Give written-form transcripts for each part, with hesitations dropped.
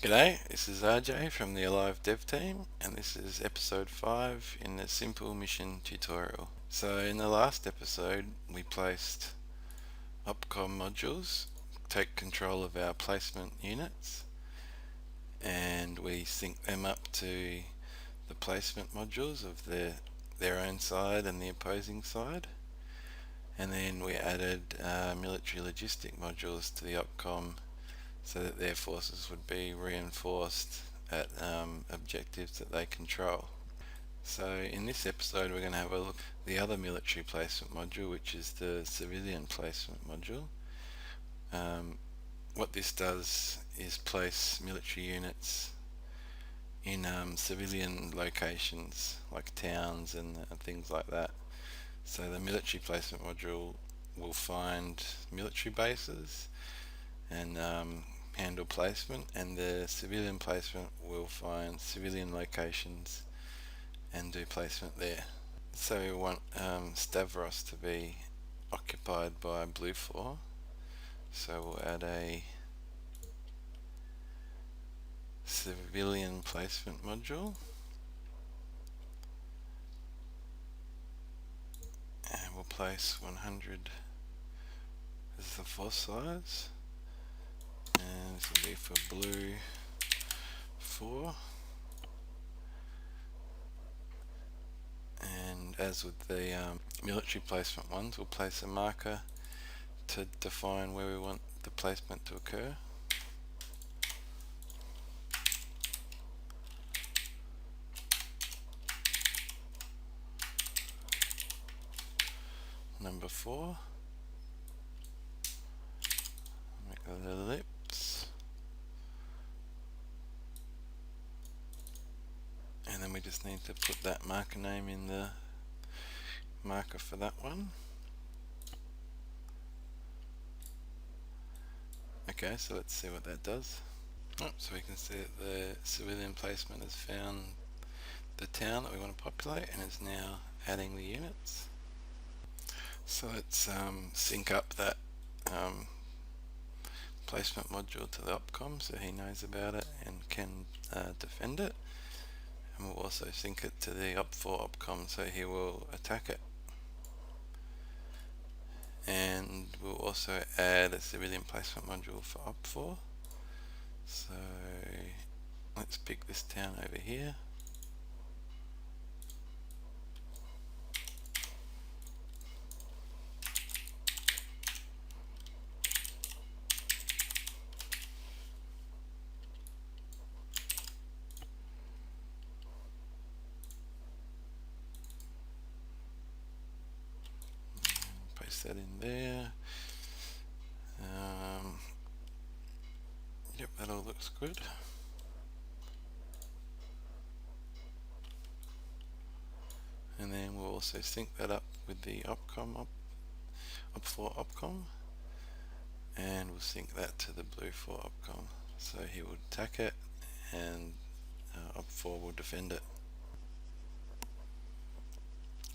G'day, this is RJ from the ALiVE dev team, and this is episode 5 in the simple mission tutorial. So in the last episode we placed opcom modules, take control of our placement units, and we sync them up to the placement modules of their own side and the opposing side. And then we added military logistic modules to the opcom so that their forces would be reinforced at objectives that they control. So in this episode we're going to have a look at the other military placement module, which is the civilian placement module. What this does is place military units in civilian locations like towns and things like that. So the military placement module will find military bases and handle placement, and the civilian placement will find civilian locations and do placement there. So we want Stavros to be occupied by Blue 4, so we'll add a civilian placement module, and we'll place 100 as the force size, and this will be for Blue 4. And as with the military placement ones, we'll place a marker to define where we want the placement to occur. Number 4. Make an ellipse. And then we just need to put that marker name in the marker for that one. Okay, so let's see what that does. So we can see that the civilian placement has found the town that we want to populate and is now adding the units. So let's sync up that placement module to the opcom so he knows about it and can defend it. And we'll also sync it to the op4 opcom so he will attack it. And we'll also add a civilian placement module for op4. So let's pick this town over here. Paste that in there. Yep, that all looks good. And then we'll also sync that up with the opcom, op4 opcom, and we'll sync that to the Blue 4 opcom. So he will attack it and op4 will defend it.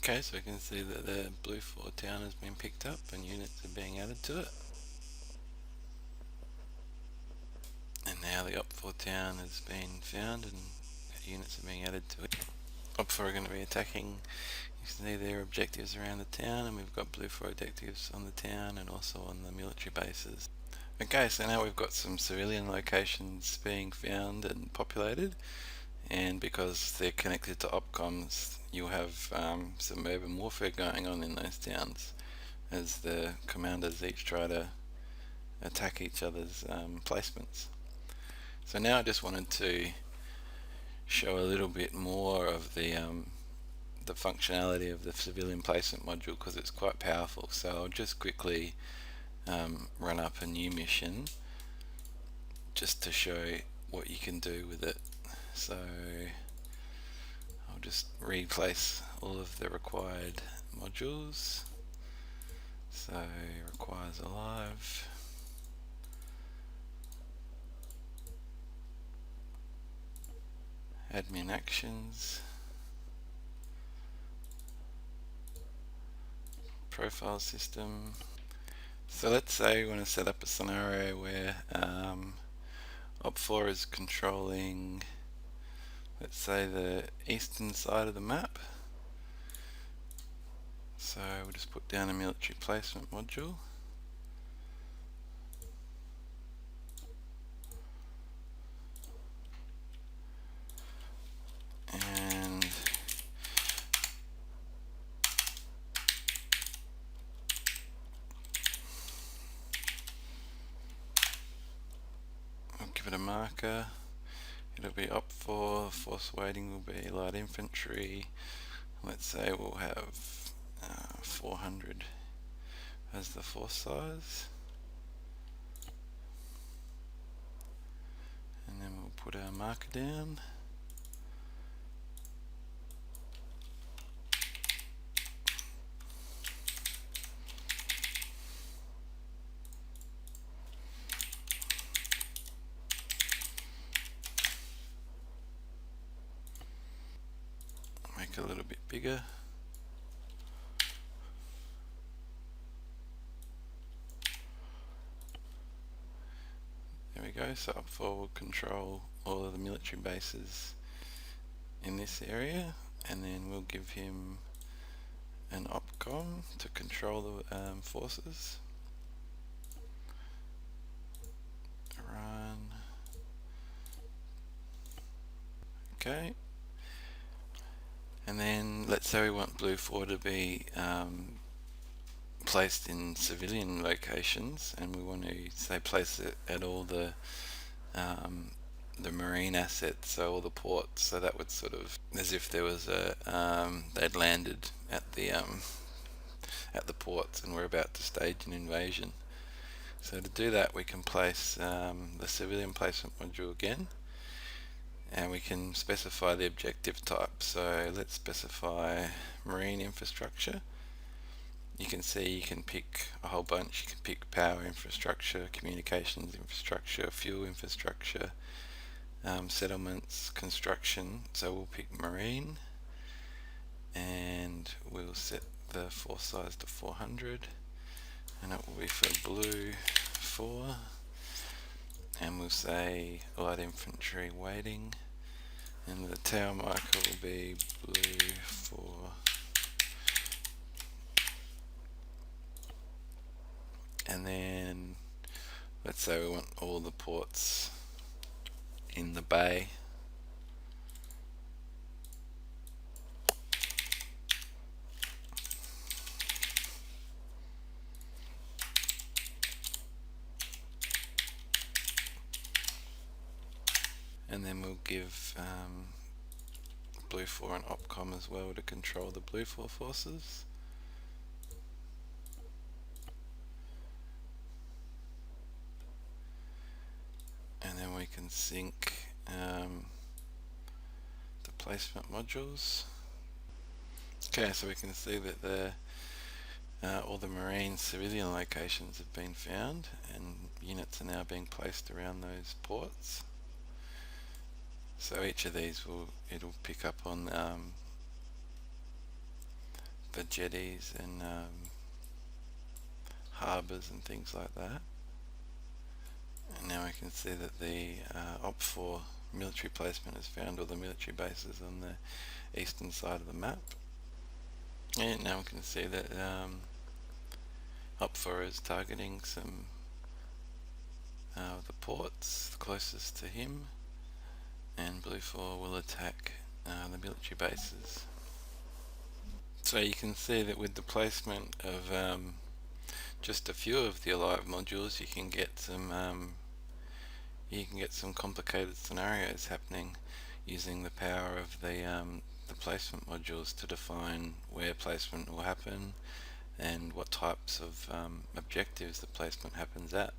Okay, so we can see that the Blue 4 town has been picked up and units are being added to it. And now the op4 town has been found and units are being added to it. op4 are going to be attacking, you can see their objectives around the town, and we've got Blue 4 objectives on the town and also on the military bases. Okay, so now we've got some civilian locations being found and populated, and because they're connected to opcoms, you'll have some urban warfare going on in those towns as the commanders each try to attack each other's placements. So now I just wanted to show a little bit more of the functionality of the civilian placement module because it's quite powerful. So I'll just quickly run up a new mission just to show what you can do with it. So I'll just replace all of the required modules. So requires ALiVE, admin actions, profile system. So let's say we want to set up a scenario where Op 4 is controlling, let's say, the eastern side of the map. So we'll just put down a military placement module. And I'll give it a marker. It'll be Op 4, force weighting will be light infantry. Let's say we'll have 400 as the force size. And then we'll put our marker down. Make it a little bit bigger. There we go, so Op 4 will control all of the military bases in this area, and then we'll give him an opcom to control the forces. Run. Okay. And then let's say we want Blue 4 to be placed in civilian locations, and we want to say place it at all the marine assets, so all the ports, so that would sort of, as if there was a they'd landed at the ports and we're about to stage an invasion. So to do that we can place the civilian placement module again, and we can specify the objective type. So let's specify marine infrastructure. You can see you can pick a whole bunch. You can pick power infrastructure, communications infrastructure, fuel infrastructure, settlements, construction. So we'll pick marine, and we'll set the force size to 400, and it will be for Blue 4, and we'll say light infantry weighting, and the tower marker will be Blue 4. And then let's say we want all the ports in the bay. And then we'll give Blue 4 an opcom as well to control the Blue 4 forces. And then we can sync the placement modules. Okay, so we can see that all the marine civilian locations have been found, and units are now being placed around those ports. So each of these it'll pick up on the jetties and harbours and things like that. And now we can see that the Op 4 military placement has found all the military bases on the eastern side of the map. And now we can see that Op 4 is targeting some the ports closest to him, and Blue 4 will attack the military bases. So you can see that with the placement of just a few of the ALiVE modules, you can get some complicated scenarios happening using the power of the placement modules to define where placement will happen and what types of objectives the placement happens at.